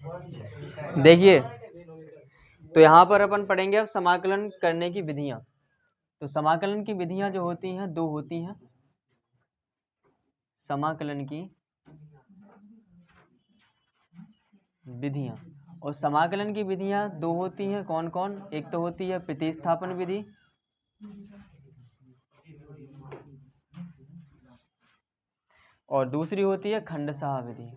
देखिए, तो यहाँ पर अपन पढ़ेंगे अब समाकलन करने की विधियां। तो समाकलन की विधियां जो होती हैं दो होती हैं। समाकलन की विधियां, और समाकलन की विधियां दो होती हैं। कौन कौन? एक तो होती है प्रतिस्थापन विधि, और दूसरी होती है खंडशः विधि।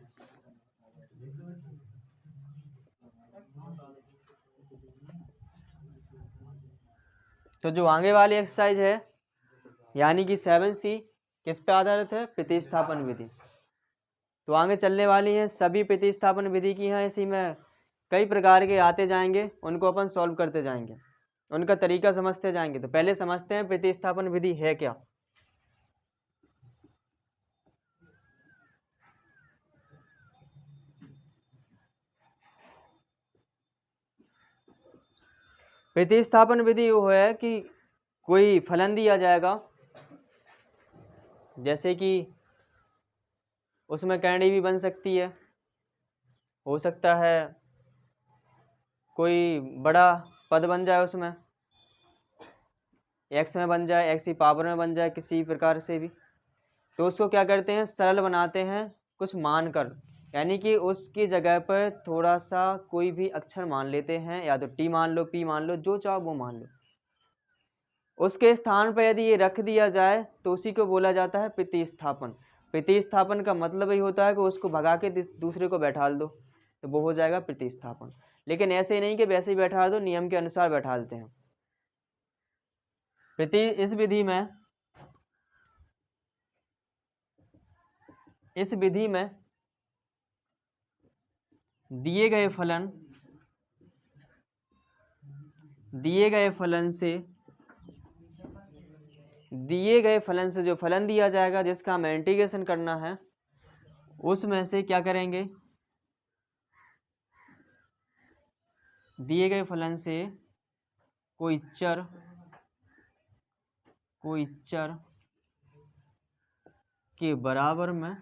तो जो आगे वाली एक्सरसाइज है यानी कि 7C किस पे आधारित है? प्रतिस्थापन विधि। तो आगे चलने वाली है सभी प्रतिस्थापन विधि की हैं। इसी में कई प्रकार के आते जाएंगे, उनको अपन सॉल्व करते जाएंगे, उनका तरीका समझते जाएंगे। तो पहले समझते हैं प्रतिस्थापन विधि है क्या। प्रतिस्थापन विधि वो है कि कोई फलन दिया जाएगा, जैसे कि उसमें कैंडी भी बन सकती है, हो सकता है कोई बड़ा पद बन जाए, उसमें एक्स में बन जाए, एक्स की पावर में बन जाए, किसी प्रकार से भी। तो उसको क्या करते हैं? सरल बनाते हैं कुछ मान कर, यानी कि उसकी जगह पर थोड़ा सा कोई भी अक्षर मान लेते हैं, या तो टी मान लो, पी मान लो, जो चाहो वो मान लो। उसके स्थान पर यदि ये रख दिया जाए तो उसी को बोला जाता है प्रतिस्थापन। प्रतिस्थापन का मतलब ही होता है कि उसको भगा के दूसरे को बैठा दो, तो वो हो जाएगा प्रतिस्थापन। लेकिन ऐसे ही नहीं कि वैसे ही बैठा दो, नियम के अनुसार बैठा देते हैं। इस विधि में दिए गए फलन से जो फलन दिया जाएगा, जिसका हमें इंटीग्रेशन करना है, उसमें से क्या करेंगे? दिए गए फलन से कोई चर के बराबर में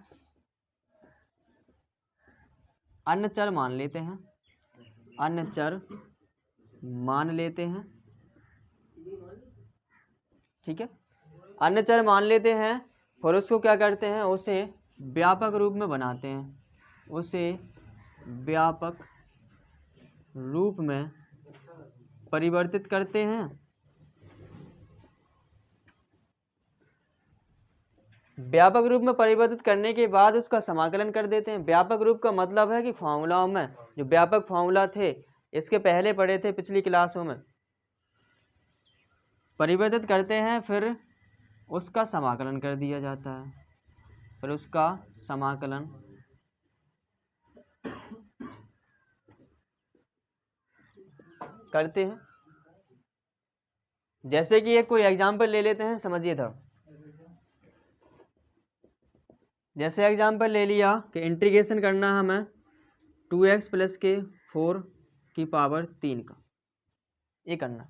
अन्य चर मान लेते हैं, ठीक है। अन्य चर मान लेते हैं, फिर उसको क्या करते हैं? उसे व्यापक रूप में बनाते हैं, उसे व्यापक रूप में परिवर्तित करते हैं। व्यापक रूप में परिवर्तित करने के बाद उसका समाकलन कर देते हैं। व्यापक रूप का मतलब है कि फॉर्मूलाओं में जो व्यापक फॉर्मूला थे, इसके पहले पढ़े थे पिछली क्लासों में, परिवर्तित करते हैं, फिर उसका समाकलन कर दिया जाता है, फिर उसका समाकलन करते हैं। जैसे कि एक कोई एग्जाम्पल ले लेते हैं, समझिए था। जैसे एग्जाम्पल ले लिया कि इंटीग्रेशन करना है हमें 2x + के 4 की पावर 3 का, ये करना।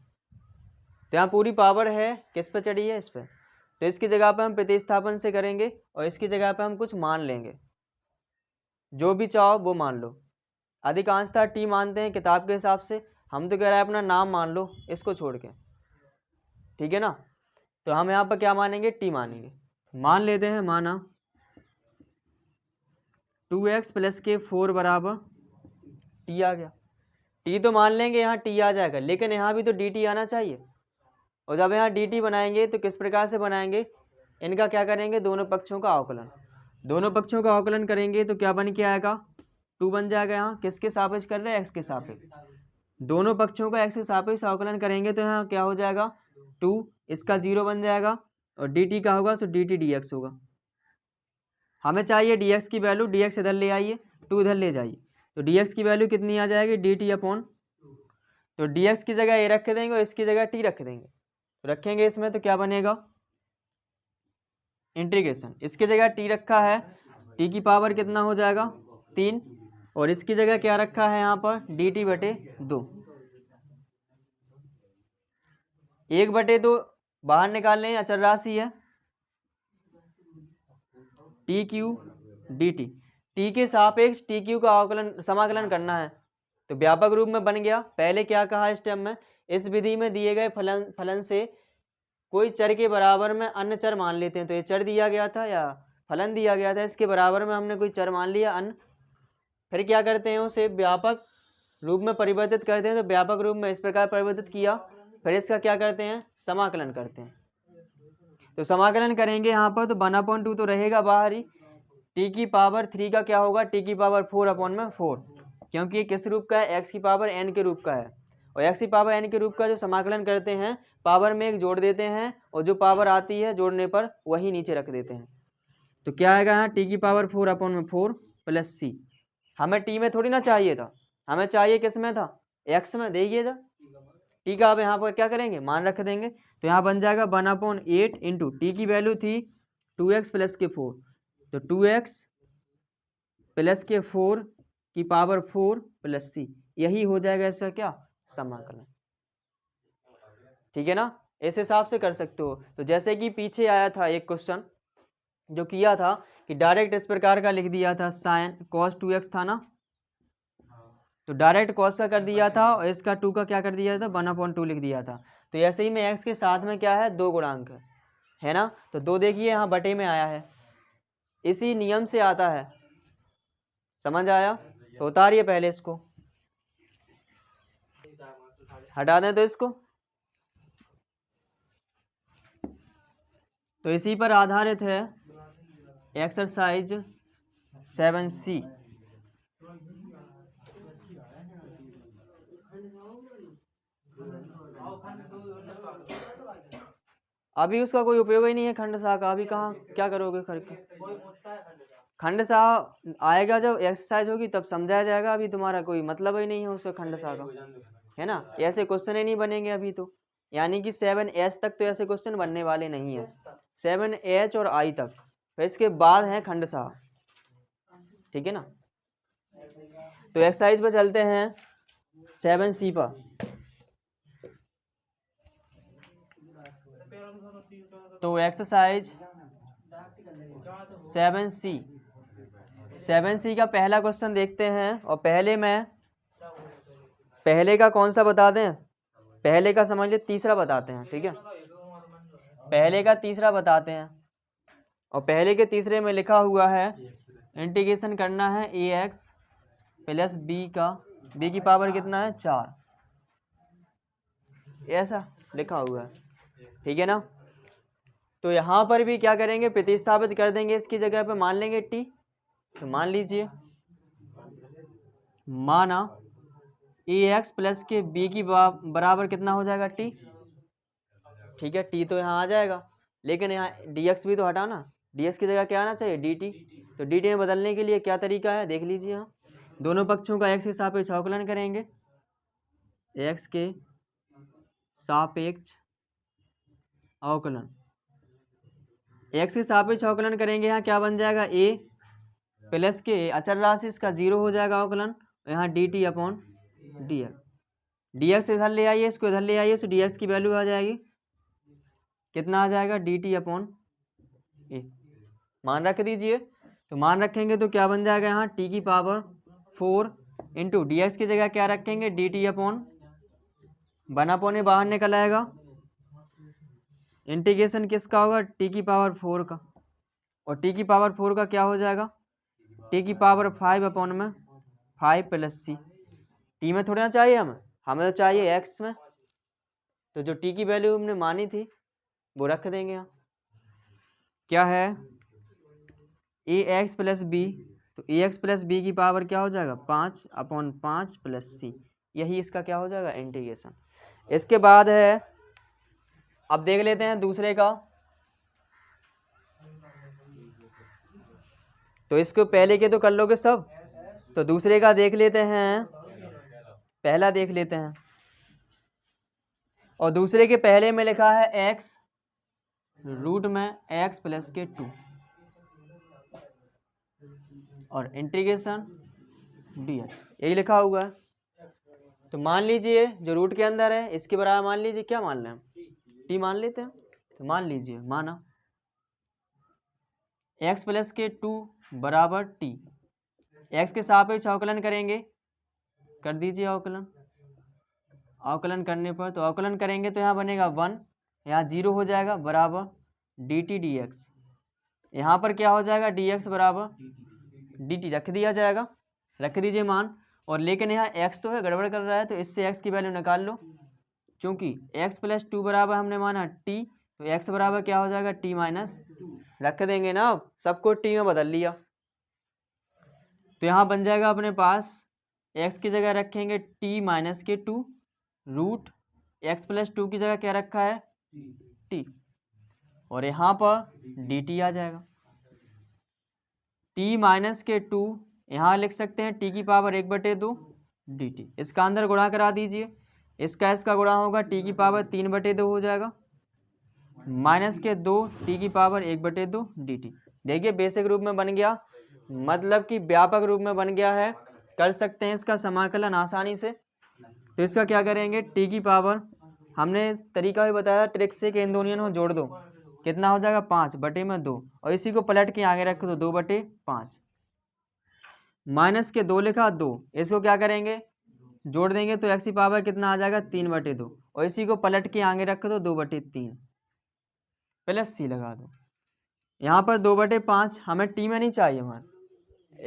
तो यहाँ पूरी पावर है, किस पे चढ़ी है? इस पे। तो इसकी जगह पर हम प्रतिस्थापन से करेंगे, और इसकी जगह पर हम कुछ मान लेंगे, जो भी चाहो वो मान लो। अधिकांशतः टी मानते हैं किताब के हिसाब से, हम तो कह रहे हैं अपना नाम मान लो इसको छोड़ के, ठीक है ना। तो हम यहाँ पर क्या मानेंगे? टी मानेंगे। मान लेते हैं, माना 2x + के 4 बराबर टी आ गया। टी तो मान लेंगे, यहाँ टी आ जाएगा, लेकिन यहाँ भी तो डी टी आना चाहिए। और जब यहाँ डी टी बनाएंगे तो किस प्रकार से बनाएंगे? इनका क्या करेंगे? दोनों पक्षों का अवकलन। दोनों पक्षों का अवकलन करेंगे तो क्या बन के आएगा? 2 बन जाएगा। यहाँ किसके सापेक्ष कर रहे हैं? एक्स के सापेक्ष। दोनों पक्षों का एक्स के सापेक्ष अवकलन करेंगे तो यहाँ क्या हो जाएगा? 2, इसका 0 बन जाएगा, और डी टी का होगा तो डी टी डी एक्स होगा। हमें चाहिए डी एक्स की वैल्यू, डी एक्स इधर ले आइए, 2 इधर ले जाइए, तो डी एक्स की वैल्यू कितनी आ जाएगी? डी टी अपॉन, तो डी एक्स की जगह ए रख देंगे और इसकी जगह टी रख देंगे। तो रखेंगे इसमें तो क्या बनेगा? इंटीग्रेशन। इसकी जगह टी रखा है, टी की पावर कितना हो जाएगा? 3, और इसकी जगह क्या रखा है यहाँ पर? डी टी बटे 2। 1/2 बाहर निकाल लें, अचर राशि है, T Q D T. T के सापेक्ष टी क्यू का समाकलन करना है। तो व्यापक रूप में बन गया। पहले क्या कहा स्टेप में, इस विधि में दिए गए फलन से कोई चर के बराबर में अन्य चर मान लेते हैं। तो ये चर दिया गया था या फलन दिया गया था, इसके बराबर में हमने कोई चर मान लिया अन्य, फिर क्या करते हैं उसे व्यापक रूप में परिवर्तित करते हैं। तो व्यापक रूप में इस प्रकार परिवर्तित किया, फिर इसका क्या करते हैं, समाकलन करते हैं। तो समाकलन करेंगे यहाँ पर, तो 1/2 तो रहेगा बाहर ही, टी की पावर 3 का क्या होगा, टी की पावर 4/4, क्योंकि ये किस रूप का है, एक्स की पावर एन के रूप का है। और एक्स की पावर एन के रूप का जो समाकलन करते हैं, पावर में एक जोड़ देते हैं और जो पावर आती है जोड़ने पर वही नीचे रख देते हैं। तो क्या आएगा यहाँ, टी की पावर 4/4 प्लस सी। हमें टी में थोड़ी ना चाहिए था, हमें चाहिए किस में था, एक्स में। देखिए था टी का, अब यहाँ पर क्या करेंगे, मान रख देंगे। तो यहाँ बन जाएगा 1/8 इंटू टी की वैल्यू थी 2x प्लस के 4, तो 2x प्लस के 4 की पावर 4 प्लस सी, यही हो जाएगा इसका क्या, समाकलन। ठीक है ना, इस हिसाब से कर सकते हो। तो जैसे कि पीछे आया था एक क्वेश्चन जो किया था कि डायरेक्ट इस प्रकार का लिख दिया था, साइन cos 2x था ना, तो डायरेक्ट cos का कर दिया था और इसका 2 का क्या कर दिया था, 1/2 लिख दिया था। तो ऐसे ही में x के साथ में क्या है, 2 गुणांक है ना, तो 2 देखिए यहाँ बटे में आया है, इसी नियम से आता है, समझ आया। तो उतारिए पहले इसको, हटा दें तो इसको। तो इसी पर आधारित है एक्सरसाइज 7C। अभी उसका कोई उपयोग ही नहीं है खंड सा का, अभी कहाँ क्या करोगे करके, खंड सा आएगा जब एक्सरसाइज होगी तब समझाया जाएगा, अभी तुम्हारा कोई मतलब ही नहीं है उसका खंड सा का, है ना। ऐसे क्वेश्चन ही नहीं बनेंगे अभी तो, यानी कि 7H तक तो ऐसे क्वेश्चन बनने वाले नहीं है, 7H और I तक, फिर इसके बाद है खंड सा। ठीक है ना, तो एक्सरसाइज पर चलते हैं 7C पर। तो एक्सरसाइज 7C का पहला क्वेश्चन देखते हैं। और पहले का कौन सा बता दें, पहले का समझ लिए तीसरा बताते हैं। ठीक है, पहले का तीसरा बताते हैं। और पहले के तीसरे में लिखा हुआ है इंटीग्रेशन करना है ax प्लस b का, b की पावर कितना है, 4, ऐसा लिखा हुआ है। ठीक है ना, तो यहाँ पर भी क्या करेंगे, प्रतिस्थापित कर देंगे, इसकी जगह पे मान लेंगे t। तो मान लीजिए, माना ax प्लस के b की बराबर कितना हो जाएगा, t। ठीक है, t तो यहाँ आ जाएगा, लेकिन यहाँ dx भी तो हटाना, dx की जगह क्या आना चाहिए, dt। तो dt में बदलने के लिए क्या तरीका है, देख लीजिए। यहाँ दोनों पक्षों का x के सापेक्ष अवकलन करेंगे, x के सापेक्ष अवकलन, x के सापेक्ष अवकलन करेंगे। यहाँ क्या बन जाएगा, a प्लस के अचर राशि इसका 0 हो जाएगा अवकलन, यहाँ dt अपॉन dx, dx इधर ले आइए, इसको इधर ले आइए, तो dx की वैल्यू आ जाएगी, कितना आ जाएगा, dt अपॉन a, मान रख दीजिए। तो मान रखेंगे तो क्या बन जाएगा, यहाँ t की पावर 4 इंटू dx की जगह क्या रखेंगे, dt अपॉन 1/a बाहर निकल आएगा, इंटीग्रेशन किसका होगा, t की पावर 4 का, और t की पावर 4 का क्या हो जाएगा, t की पावर 5/5 प्लस c। t में थोड़ा ना चाहिए हमें तो चाहिए x में, तो जो t की वैल्यू हमने मानी थी वो रख देंगे। यहाँ क्या है, ax प्लस b, तो ax प्लस b की पावर क्या हो जाएगा, 5/5 प्लस c, यही इसका क्या हो जाएगा, इंटीग्रेशन। इसके बाद है, अब देख लेते हैं दूसरे का। तो इसको पहले के तो कर लोगे सब, तो दूसरे का देख लेते हैं, पहला देख लेते हैं। और दूसरे के पहले में लिखा है x रूट में x प्लस के 2 और इंटीग्रेशन dx, यही लिखा हुआ है। तो मान लीजिए जो रूट के अंदर है इसके बराबर मान लीजिए, क्या मान लें, t मान लेते हैं। तो मान लीजिए, माना x प्लस के 2 बराबर t, एक्स के सापेक्ष अवकलन करेंगे, कर दीजिए अवकलन। अवकलन करने पर तो अवकलन करेंगे तो यहाँ बनेगा 1, यहाँ 0 हो जाएगा बराबर dt dx। यहाँ पर क्या हो जाएगा dx बराबर dt रख दिया जाएगा, रख दीजिए मान। और लेकिन यहाँ x तो है, गड़बड़ कर रहा है, तो इससे x की वैल्यू निकाल लो। क्योंकि x + 2 बराबर हमने माना t, तो x बराबर क्या हो जाएगा t - रख देंगे ना, अब सबको t में बदल लिया। तो यहाँ बन जाएगा अपने पास x की जगह रखेंगे t - 2 रूट x + 2 की जगह क्या रखा है t, और यहाँ पर dt आ जाएगा। t - 2 यहाँ लिख सकते हैं t की पावर 1/2 dt। इसका अंदर गुणा करा दीजिए, इसका गुणा होगा t की पावर 3/2 हो जाएगा, -2 t की पावर 1/2 dt। देखिए बेसिक रूप में बन गया, मतलब कि व्यापक रूप में बन गया है, कर सकते हैं इसका समाकलन आसानी से। तो इसका क्या करेंगे, t की पावर, हमने तरीका भी बताया ट्रिक से कि इन दोनों को जोड़ दो, कितना हो जाएगा 5/2, और इसी को पलट के आगे रख दो 2/5, -2 लिखा 2, इसको क्या करेंगे जोड़ देंगे तो x की पावर कितना आ जाएगा 3/2, और इसी को पलट के आगे रख दो 2/3 प्लस c लगा दो। यहाँ पर 2/5 हमें t में नहीं चाहिए, हमारे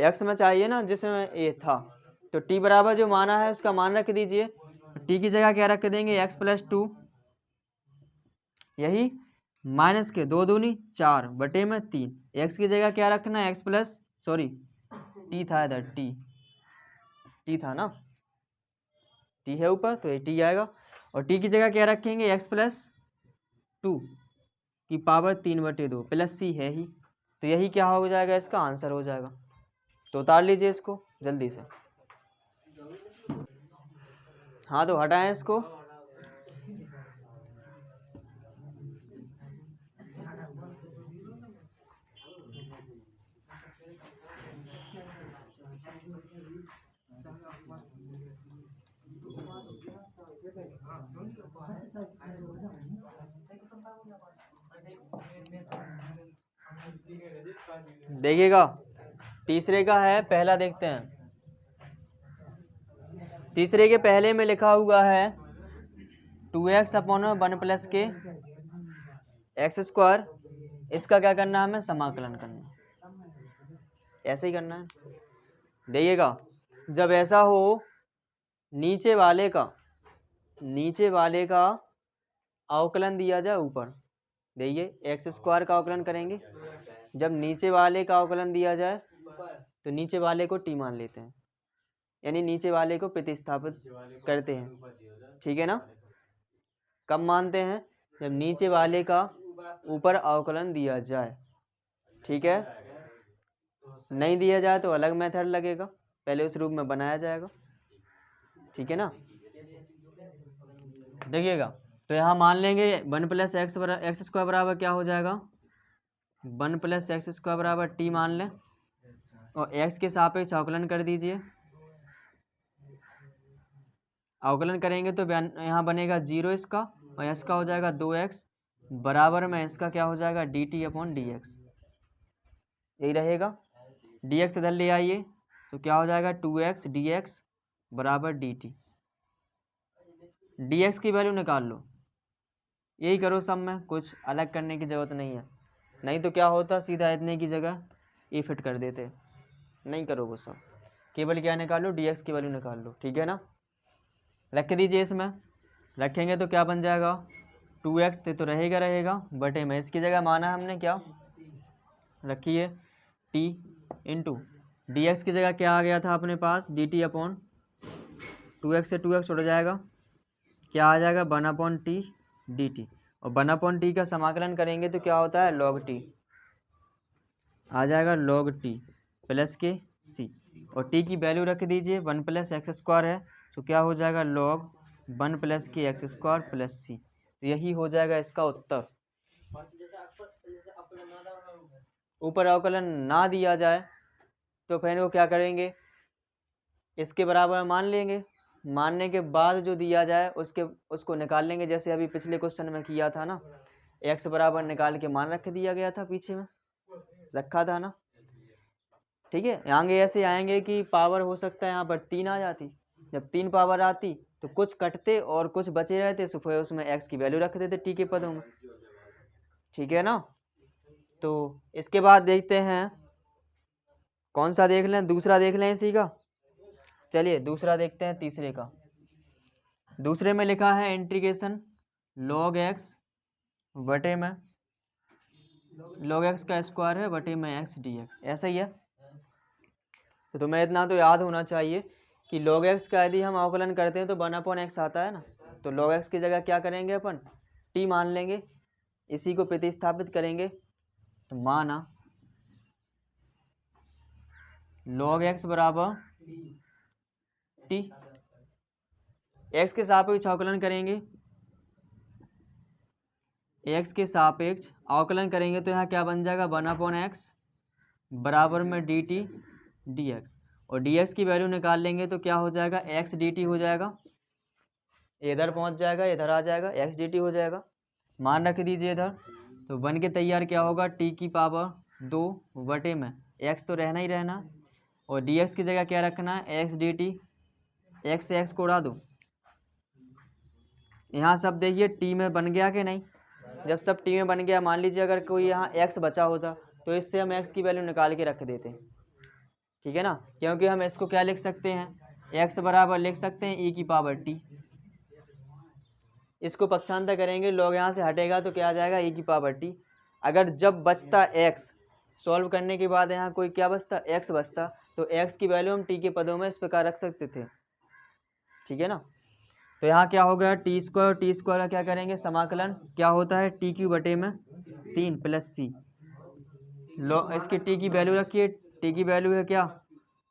x में चाहिए ना, जिसमें a था। तो t बराबर जो माना है उसका मान रख दीजिए, t की जगह क्या रख देंगे x + 2, यही माइनस के 2 दूनी 4/3, x की जगह क्या रखना है t था इधर, t था ना, t है ऊपर तो ये t आएगा, और t की जगह क्या रखेंगे x + 2 की पावर 3/2 प्लस c है ही, तो यही क्या हो जाएगा, इसका आंसर हो जाएगा। तो उतार लीजिए इसको जल्दी से। हाँ तो हटाएं इसको। देखिएगा तीसरे का है, पहला देखते हैं। तीसरे के पहले में लिखा हुआ है 2x अपॉन 1 + k x²। इसका क्या करना है, हमें समाकलन करना, ऐसे ही करना है। देखिएगा जब ऐसा हो, नीचे वाले का अवकलन दिया जाए ऊपर, देखिए x² का अवकलन करेंगे, जब नीचे वाले का अवकलन दिया जाए तो नीचे वाले को t मान लेते हैं, यानी नीचे वाले को प्रतिस्थापित करते हैं, ठीक है ना। कब मानते हैं, जब नीचे वाले का ऊपर अवकलन दिया जाए, ठीक है। नहीं दिया जाए तो अलग मेथड लगेगा, पहले उस रूप में बनाया जाएगा, ठीक है ना। देखिएगा तो यहाँ मान लेंगे 1 + x² बराबर क्या हो जाएगा, 1 + x² बराबर t मान लें, और x के सापेक्ष अवकलन कर दीजिए। अवकलन करेंगे तो यहाँ बनेगा 0 इसका, और इसका हो जाएगा 2x बराबर में इसका क्या हो जाएगा dt/dx, यही रहेगा। dx इधर ले आइए तो क्या हो जाएगा 2x dx बराबर dt। dx की वैल्यू निकाल लो, यही करो सब में, कुछ अलग करने की ज़रूरत नहीं है, नहीं तो क्या होता सीधा इतने की जगह ये फिट कर देते। नहीं करो वो सब, केवल क्या निकालो dx की वैल्यू निकाल लो, ठीक है ना। रख दीजिए, इसमें रखेंगे तो क्या बन जाएगा 2x तो रहेगा बटे में, इसकी जगह माना हमने क्या रखिए t इंटू dx की जगह क्या आ गया था अपने पास dt/2x से 2x उड़ जाएगा, क्या आ जाएगा 1/t dt, और 1/t का समाकलन करेंगे तो क्या होता है log t आ जाएगा, log t प्लस के c, और t की वैल्यू रख दीजिए 1 + x² है, तो क्या हो जाएगा log 1 + k x² plus c। तो यही हो जाएगा इसका उत्तर। ऊपर अवकलन ना दिया जाए तो फिर वो क्या करेंगे, इसके बराबर मान लेंगे, मानने के बाद जो दिया जाए उसको निकाल लेंगे, जैसे अभी पिछले क्वेश्चन में किया था ना, x बराबर निकाल के मान रख दिया गया था, पीछे में रखा था ना, ठीक है, आगे ऐसे आएंगे कि पावर हो सकता है यहाँ पर 3 आ जाती, जब 3 पावर आती तो कुछ कटते और कुछ बचे रहते, तो फिर उसमें x की वैल्यू रख देते t के पदों में, ठीक है ना। तो इसके बाद देखते हैं कौन सा देख लें, दूसरा देख लें इसी का। चलिए दूसरा देखते हैं, तीसरे का। दूसरे में लिखा है इंटीग्रेशन log x बटे में log x का स्क्वायर है बटे में x dx, ऐसा ही है। तो तुम्हें इतना तो याद होना चाहिए कि log x का यदि हम अवकलन करते हैं तो 1/x आता है ना, तो log x की जगह क्या करेंगे अपन, t मान लेंगे, इसी को प्रतिस्थापित करेंगे। तो माना log x बराबर t, x के सापेक्ष अवकलन करेंगे, x के सापेक्ष अवकलन करेंगे तो यहाँ क्या बन जाएगा 1/x बराबर में dt dx, और dx की वैल्यू निकाल लेंगे तो क्या हो जाएगा x dt हो जाएगा, इधर पहुँच जाएगा, इधर आ जाएगा, x dt हो जाएगा, मान रख दीजिए इधर। तो बन के तैयार क्या होगा t की पावर 2 बटे में x तो रहना ही रहना, और dx की जगह क्या रखना है x dt, x से x को उड़ा दो, यहाँ सब देखिए t में बन गया कि नहीं। जब सब t में बन गया, मान लीजिए अगर कोई यहाँ x बचा होता तो इससे हम x की वैल्यू निकाल के रख देते, ठीक है ना, क्योंकि हम इसको क्या लिख सकते हैं, x बराबर लिख सकते हैं e की पावर t, इसको पक्षांतर करेंगे, log यहाँ से हटेगा तो क्या आ जाएगा e की पावर t। अगर जब बचता x, सॉल्व करने के बाद यहाँ कोई क्या बचता x बचता, तो x की वैल्यू हम t के पदों में इस प्रकार रख सकते थे, ठीक है ना। तो यहाँ क्या हो गया टी स्क्वायर का क्या करेंगे समाकलन, क्या होता है टी क्यू बटे में 3 प्लस सी, इसकी टी की वैल्यू रखिए, टी की वैल्यू है क्या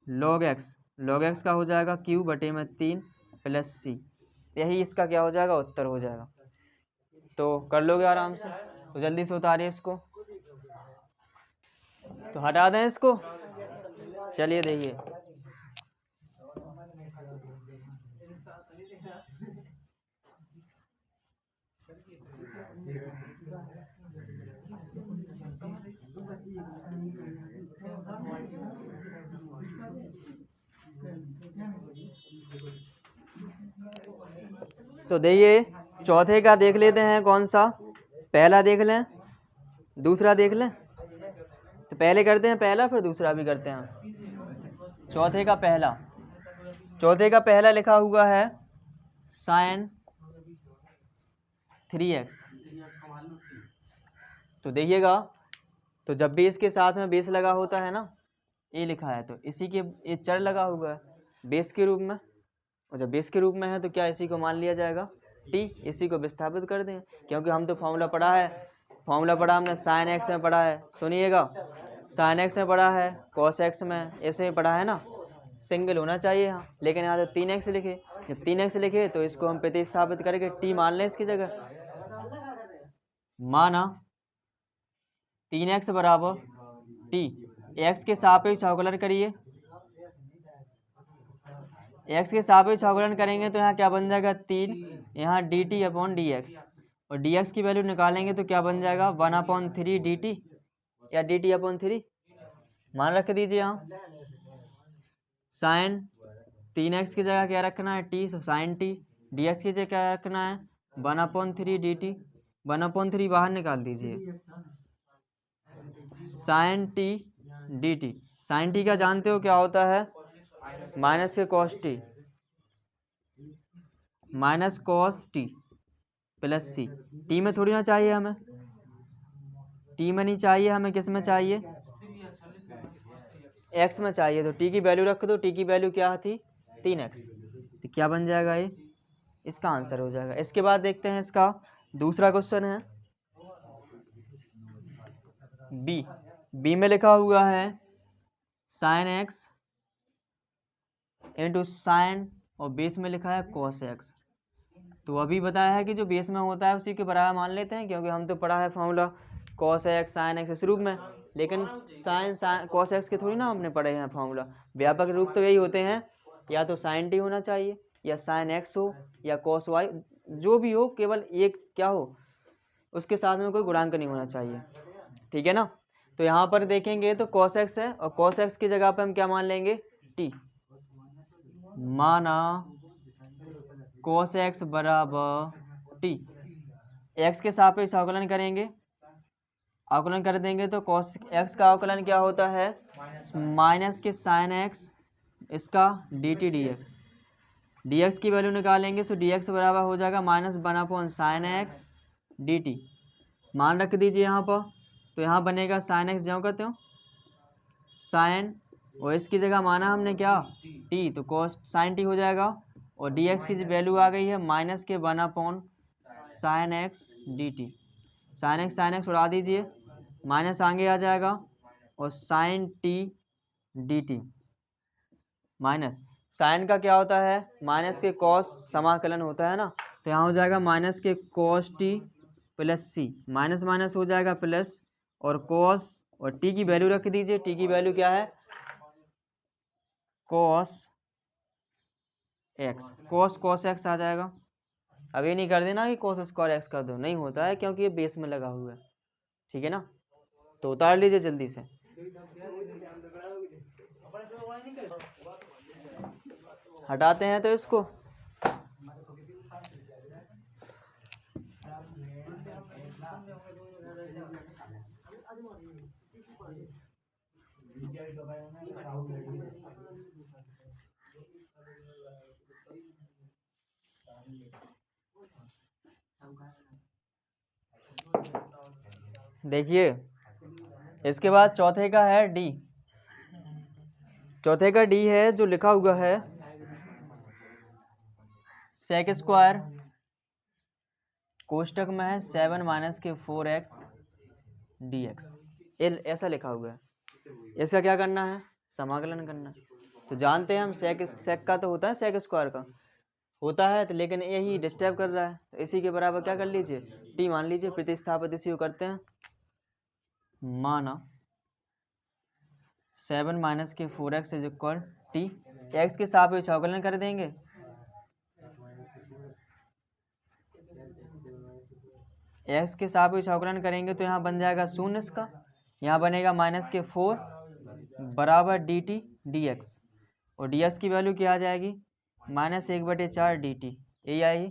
log x का हो जाएगा क्यू बटे में 3 प्लस सी, यही इसका क्या हो जाएगा उत्तर हो जाएगा। तो कर लोगे आराम से, तो जल्दी से उतारिए इसको, तो हटा दें इसको। चलिए देखिए तो देखिए चौथे का देख लेते हैं कौन सा, पहला देख लें दूसरा देख लें, तो पहले करते हैं पहला फिर दूसरा भी करते हैं। चौथे का पहला लिखा हुआ है sin 3x, तो देखिएगा, तो जब भी इसके साथ में बेस लगा होता है ना, ये लिखा है तो इसी के ये चर लगा हुआ है बेस के रूप में, और जब बेस के रूप में है तो क्या इसी को मान लिया जाएगा t, इसी को विस्थापित कर दें, क्योंकि हम तो फॉर्मूला पढ़ा हमने sin x में पढ़ा है, सुनिएगा sin x में पढ़ा है, cos x में ऐसे में पढ़ा है ना, सिंगल होना चाहिए यहाँ, लेकिन यहाँ तो 3x लिखे, जब 3x लिखे तो इसको हम प्रतिस्थापित करके t मान लें इसकी जगह, माना 3x बराबर t, x के सापेक्ष अवकलन करिए, x के सापेक्ष अवकलन करेंगे तो यहाँ क्या बन जाएगा 3, यहाँ dt अपॉन dx, और dx की वैल्यू निकालेंगे तो क्या बन जाएगा 1/3 dt या dt अपॉन 3, मान रख दीजिए यहाँ। साइन 3x की जगह क्या रखना है t, तो साइन t, dx की जगह क्या रखना है 1/3 dt, 1/3 बाहर निकाल दीजिए, sine t dt, sine t का जानते हो क्या होता है माइनस के cos t plus c, t में थोड़ी ना चाहिए हमें, टी में नहीं चाहिए हमें, किस में चाहिए एक्स में चाहिए, तो टी की वैल्यू रख दो, टी की वैल्यू क्या थी 3x, तो क्या बन जाएगा ये इसका आंसर हो जाएगा। इसके बाद देखते हैं इसका दूसरा क्वेश्चन है बी में लिखा हुआ है साइन एक्स इंटू साइन, और बेस में लिखा है कॉस एक्स, तो अभी बताया है कि जो बेस में होता है उसी के बराबर मान लेते हैं, क्योंकि हम तो पढ़ा है formula cos x sine x इस रूप में, लेकिन साइन कॉस एक्स के थोड़ी ना हमने पढ़े हैं फॉर्मूला, व्यापक रूप तो यही होते हैं, या तो साइन टी होना चाहिए या साइन एक्स हो या कॉस वाई, जो भी हो केवल एक क्या हो उसके साथ में कोई गुणांक नहीं होना चाहिए, ठीक है ना। तो यहाँ पर देखेंगे तो cos x है और cos x की जगह पे हम क्या मान लेंगे t, माना cos x बराबर t, x के सापेक्ष अवकलन करेंगे, अवकलन कर देंगे तो cos x का अवकलन क्या होता है माइनस के sin x इसका dt dx, dx की वैल्यू निकालेंगे तो dx बराबर हो जाएगा -1/sin x dt, मान रख दीजिए यहाँ पर, तो यहाँ बनेगा sin x ज्यों का त्यों sin, और इसकी जगह माना हमने क्या t, तो cos sin t हो जाएगा, और dx की वैल्यू आ गई है -1/sin x dt, sin x उड़ा दीजिए, माइनस आगे आ जाएगा और sin t dt, minus sine का क्या होता है माइनस के cos समाकलन होता है ना, तो यहाँ हो जाएगा माइनस के cos t plus c, minus minus हो जाएगा प्लस, और cos और t की वैल्यू रख दीजिए, t की वैल्यू क्या है cos x, cos x आ जाएगा। अब ये नहीं कर देना कि cos स्क्वायर x कर दो, नहीं होता है क्योंकि ये बेस में लगा हुआ है, ठीक है ना, तो उतार लीजिए जल्दी से। हटाते हैं तो इसको, देखिए इसके बाद चौथे का है डी, चौथे का डी है जो लिखा हुआ है सेक स्क्वायर, कोष्टक में है 7 माइनस के 4x dx, ऐसा लिखा हुआ है, इसका क्या करना है समाकलन करना है। तो जानते हैं हम सेक का तो होता है सेक स्क्वायर का होता है, तो लेकिन यही डिस्टर्ब कर रहा है, तो इसी के बराबर क्या कर लीजिए टी मान लीजिए, प्रतिस्थापित इसी को करते हैं, माना 7 माइनस के 4x is equal T, x के सापेक्ष अवकलन कर देंगे, एक्स के सापेक्ष अवकलन करेंगे तो यहाँ बन जाएगा 0 इसका, यहाँ बनेगा माइनस के 4 बराबर डी टी डी एक्स, और डी एक्स की वैल्यू क्या आ जाएगी -1/4 dt, यही आई,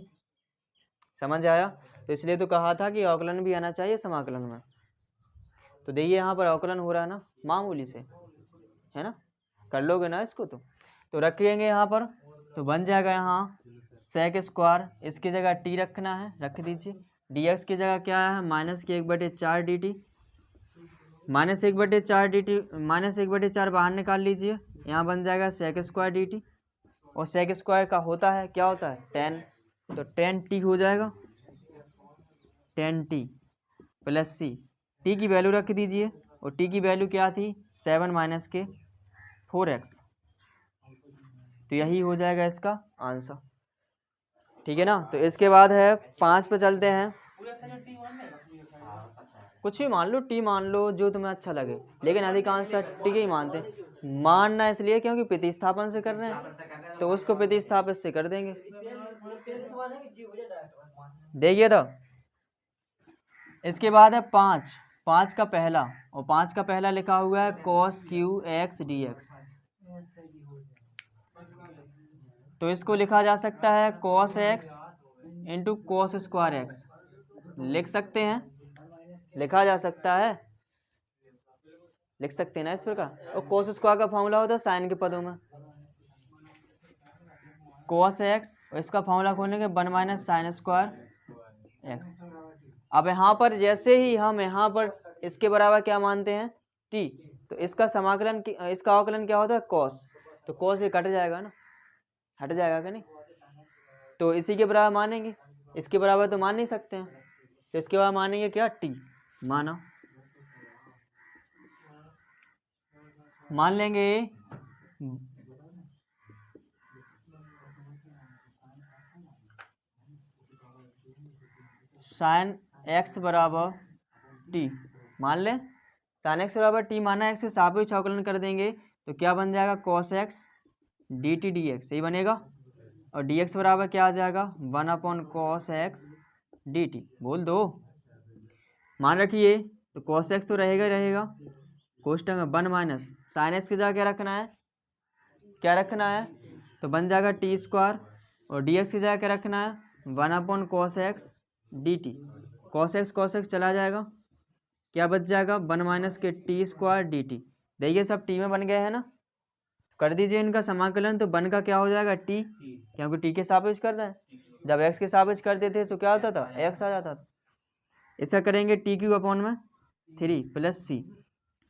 समझ आया। तो इसलिए तो कहा था कि अवकलन भी आना चाहिए समाकलन में, तो देखिए यहाँ पर अवकलन हो रहा है ना मामूली से, है ना, कर लोगे ना इसको, तो रखेंगे यहाँ पर, तो बन जाएगा यहाँ सेक स्क्वायर, इसकी जगह टी रखना है, रख दीजिए, dx की जगह क्या है -1/4 dt, -1/4 dt, -1/4 बाहर निकाल लीजिए, यहाँ बन जाएगा सेक स्क्वायर dt, और सेक स्क्वायर का होता है क्या होता है tan, तो tan t हो जाएगा, tan t plus c, t की वैल्यू रख दीजिए, और t की वैल्यू क्या थी 7 माइनस के 4x, तो यही हो जाएगा इसका आंसर, ठीक है ना। तो इसके बाद है 5 पे चलते हैं, कुछ भी मान लो टी मान लो जो तुम्हें अच्छा लगे, लेकिन अधिकांशतः टी ही मानते हैं, मानना इसलिए क्योंकि प्रतिस्थापन से कर रहे हैं, तो उसको प्रतिस्थापित से कर देंगे। देखिए तो इसके बाद है 5 का पहला, और 5 का पहला लिखा हुआ है cos q x dx, तो इसको लिखा जा सकता है cos x into cos square x, लिख सकते हैं, लिखा जा सकता है, लिख सकते हैं ना इस प्रकार, और cos स्क्वायर का फॉर्मूला होता है साइन के पदों में, cos x, और इसका फॉर्मूला खोलने के 1 - sin स्क्वायर x। अब यहाँ पर जैसे ही हम यहाँ पर इसके बराबर क्या मानते हैं t, तो इसका समाकलन इसका अवकलन क्या होता है cos, तो cos ये कट जाएगा ना, हट जाएगा क्या नहीं, तो इसी के बराबर मानेंगे, इसके बराबर तो मान नहीं सकते हैं, तो इसके बाद मानेंगे क्या t, माना, मान लेंगे sin x बराबर t, मान लें sin x बराबर t माना, x के सापेक्ष अवकलन कर देंगे तो क्या बन जाएगा cos x dt dx, यही बनेगा, और dx बराबर क्या आ जाएगा 1/cos x dt, बोल दो, मान रखिए तो cos x तो रहेगा ही रहेगा, कोष्टक में 1 माइनस साइन एक्स की जगह क्या रखना है, क्या रखना है, तो बन जाएगा टी स्क्वायर, और डी एक्स की जगह क्या रखना है, 1/cos x dt। cos x चला जाएगा, क्या बच जाएगा, 1 माइनस के टी स्क्वायर डी टी। देखिए सब टी में बन गए हैं ना, कर दीजिए इनका समाकलन, तो 1 का क्या हो जाएगा टी, क्योंकि टी के सापेक्ष कर रहे हैं, जब एक्स के सापेक्ष करते थे तो क्या होता था, एक्स आ जाता था। इसका करेंगे टी क्यू अपॉन में 3 प्लस सी,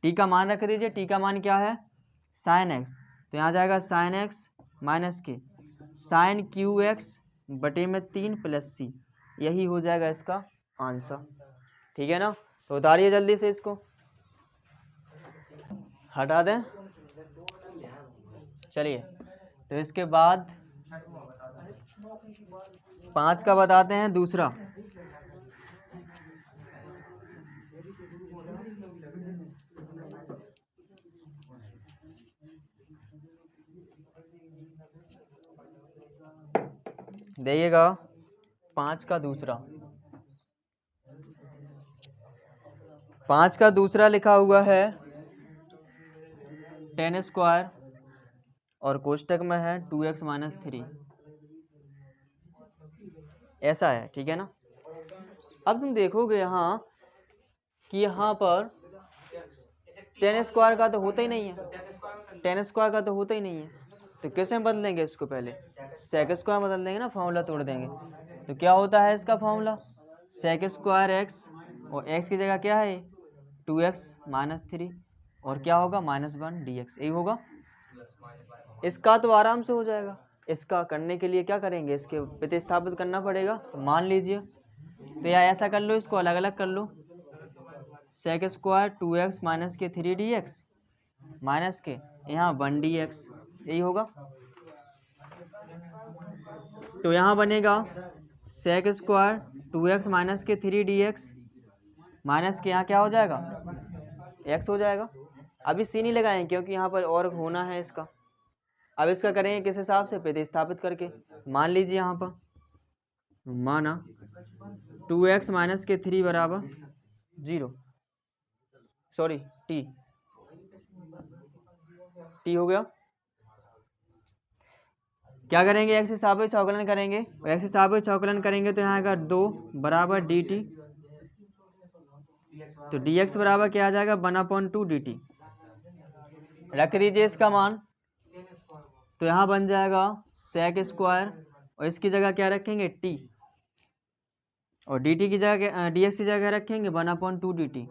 टी का मान रख दीजिए, टी का मान क्या है, साइन एक्स, तो यहाँ जाएगा साइन एक्स माइनस के साइन क्यू एक्स बटे में 3 प्लस सी, यही हो जाएगा इसका आंसर। ठीक है ना, तो उतारिए जल्दी से इसको, हटा दें। चलिए, तो इसके बाद 5 का बताते हैं दूसरा। देखिएगा 5 का दूसरा, 5 का दूसरा लिखा हुआ है tan स्क्वायर और कोष्टक में है 2x माइनस 3, ऐसा है। ठीक है ना, अब तुम देखोगे यहाँ कि यहाँ पर tan स्क्वायर का तो होता ही नहीं है, tan स्क्वायर का तो होता ही नहीं है, तो कैसे बदलेंगे इसको, पहले सेक स्क्वायर बदल देंगे ना, फॉर्मूला तोड़ देंगे। तो क्या होता है इसका फॉर्मूला, सेक स्क्वायर एक्स, और एक्स की जगह क्या है 2x माइनस 3, और क्या होगा -1 dx, यही होगा। इसका तो आराम से हो जाएगा, इसका करने के लिए क्या करेंगे, इसके प्रतिस्थापित करना पड़ेगा। तो मान लीजिए, तो या ऐसा कर लो, इसको अलग अलग कर लो, सेक स्क्वायर 2x माइनस के 3 dx माइनस के यहाँ 1 dx, यही होगा। तो यहाँ बनेगा सेक स्क्वायर 2x माइनस के 3 dx माइनस के यहाँ क्या हो जाएगा, x हो जाएगा। अभी सी नहीं लगाएं क्योंकि यहाँ पर और होना है इसका। अब इसका करेंगे किस हिसाब से, प्रतिस्थापित करके। मान लीजिए यहाँ पर माना 2x माइनस के 3 बराबर 0, सॉरी टी हो गया। क्या करेंगे, एक्स हिसाब से चौकलन करेंगे, एक्स हिसाब से चौकलन करेंगे तो यहाँ आएगा 2 बराबर डी टी, तो डी एक्स बराबर क्या आ जाएगा 1/2 डी टी। रख दीजिए इसका मान, तो यहाँ बन जाएगा सेक स्क्वायर, और इसकी जगह क्या रखेंगे टी, और डी टी की जगह डी एक्स की जगह रखेंगे 1/2 डी टी,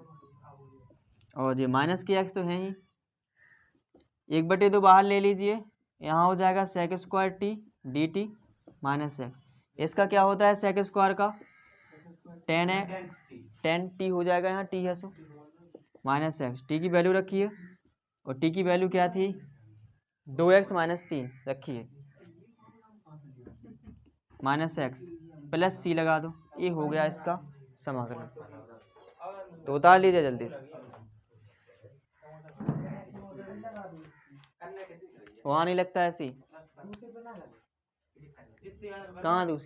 और ये माइनस के एक्स तो है ही, 1/2 बाहर ले लीजिए, यहाँ हो जाएगा sec square t d t minus x. इसका क्या होता है सेक स्क्वायर का, टेन टी हो जाएगा, यहाँ टी है सो माइनस एक्स, टी की वैल्यू रखिए, और टी की वैल्यू क्या थी 2x माइनस 3 रखिए, माइनस एक्स प्लस सी लगा दो, ये हो गया इसका समाकलन। तो उतार लीजिए जल्दी से, वहाँ नहीं लगता ऐसी, कहाँ दूसरी